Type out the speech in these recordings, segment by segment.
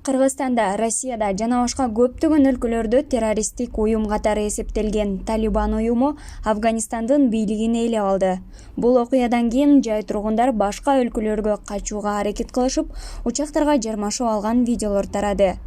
Кыргызстанда, Россияда жана башка көптөгөн өлкөлөрдө террористтик уюм катары эсептелген Талибан уюму Афганистандын бийлигин ээлеп алды. Бул окуядан кийин жай тургундар башка өлкөлөргө качууга аракет кылышып, учактарга жармашып алган видеолор тарады.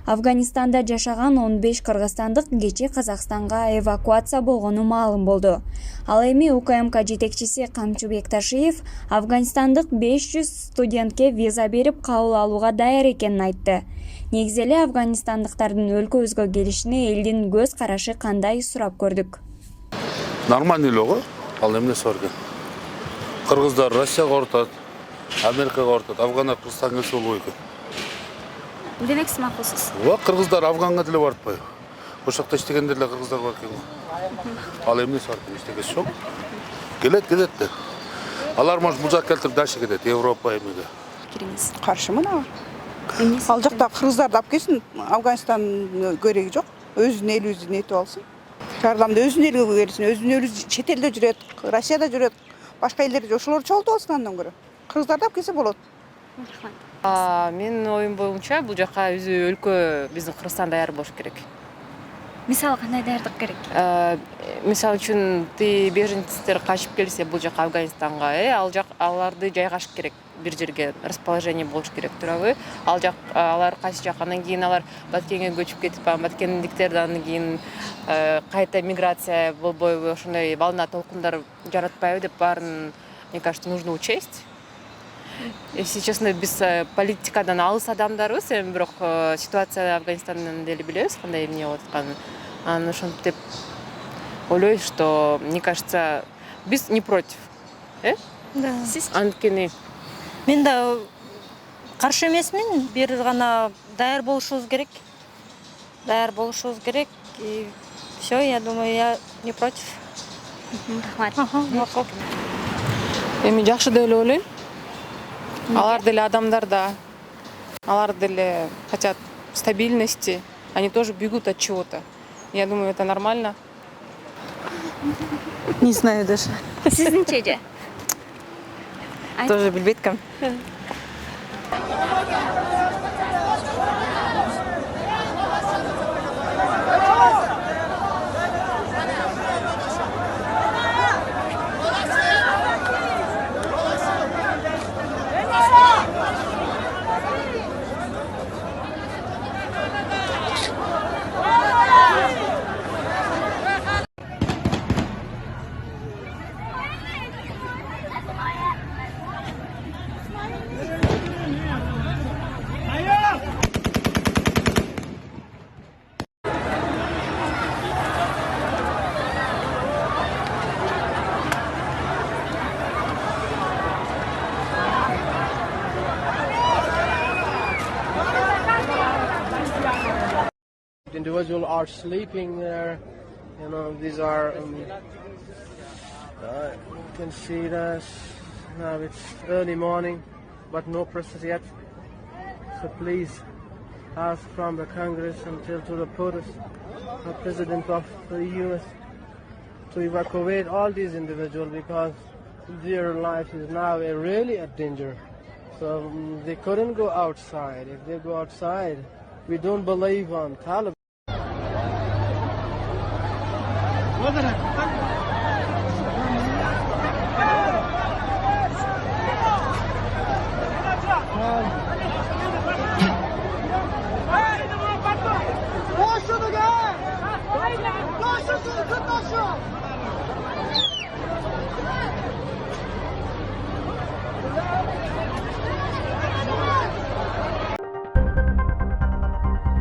Афганистанда жашаган 15 кыргызстандык кечээ Казакстанга эвакуация болгону маалым болду. Ал эми УКМК жетекчиси Камчыбек Ташиев афганистандык 500 студентке виза берип кабыл алууга даяр экенин айтты. Негизи эле афганистандыктардын өлкөбүзгө келишине элдин көз карашы кандай сурап көрдүк. Нормальный эле го, ал эмнеси бар экен. Кыргыздар Россияга ортот, Америкага ортот, Афгандар Кыргызстанга келсе болбой экен. Демек сиз макулсуз. Кыргыздар Афганга деле баратпайбы? Ошакта иштегендер эле кыргыздар бар экен го. Ал эмнеси бар экен, иштегенси жок. Келет да. Алар может бул жакка келтирип дальше кетет, Европа эмеге. Пикириңиз? Каршымын ага. Ал жакта кыргыздарды алып келсин, Афганистан кереги жок. Өзүнүн элибизди нетип алсын. Жардамды өзүнүн элиге берсин, өзүнүн эли чет элде жүрөт, Россияда жүрөт, башка элдерде ошолор чогултуп алсын андан көрө. Кыргыздарды алып келсе болот. Менин оюм боюнча бул жака өзү өлкө биздин Кыргызстан даяр болуш керек. Мисалы кандай даярдык керек? Мисалы үчүн беженцтер качып келсе бул жака Афганистанга, аларды жайгашыш керек, бир жерге расположение болуш керек туурабы? Алар кайсы жак, андан кийин алар Баткенге көчүп кетип, Баткендиктерди андан кийин кайта миграция болбойбу, ошондой волна толкундар жаратпайбы деп баарын, мне кажется, нужно учесть. Если честно, без политикадан алыс адамдарбыз, эми бирок ситуация Афганистандын деле билебиз кандай эмне болуп атканын. Анан ошентип деп ойлойм, что, мне кажется, биз не против. Да. Сиз? Анткени Мен да каршы эмесмин, бир гана даяр болушубуз керек. И все, я думаю, я не против. Рахмат. эми жакшы деп эле ойлойм. Алар деле адамдар да, алар деле хотят стабильности, они тоже бегут от чего-то. Я думаю, это нормально. Не знаю даже. Сиздинче же? Тоже билбейт кам. Individuals are sleeping there. You know, these are. You can see this. Now it's early morning, but no process yet. So please ask from the Congress until to the President of the U.S. to evacuate all these individuals because their life is now really at danger. So they couldn't go outside. If they go outside, we don't believe on Taliban. Koşun!